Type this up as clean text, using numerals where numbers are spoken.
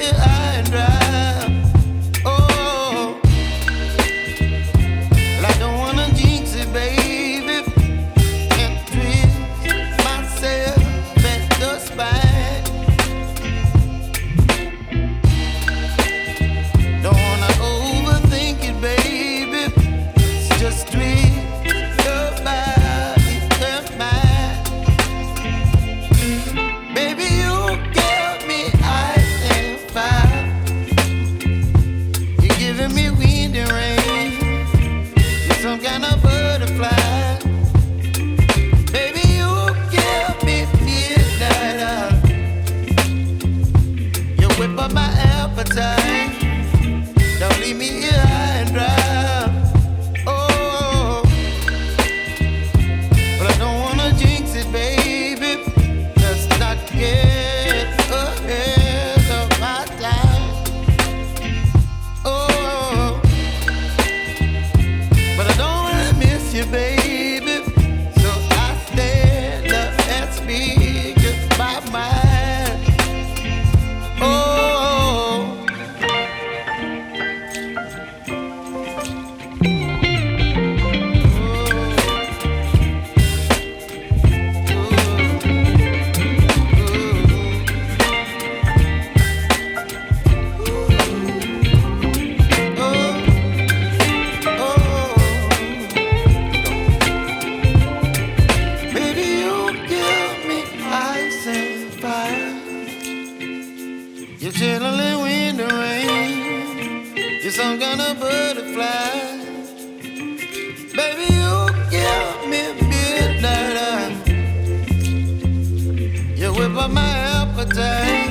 here high and dry. Oh, well, I don't wanna jinx it, baby, and twist myself at the spine. Don't wanna overthink it, baby. It's just twist your body and mine. Baby, you give me ice and fire. You're giving me wind and rain. You're some kind of butterfly. Baby, you give me midnight. You whip up my appetite. Don't leave me here high and dry. Oh, but I don't wanna jinx it, baby. Let's not get ahead of my time. Oh, but I don't wanna miss you, baby. So I stand up and speak my mind. Oh. Baby, you give me ice and fire. You're chilling wind and rain. You're some kind of butterfly. Baby, you give me midnight. You whip up my appetite.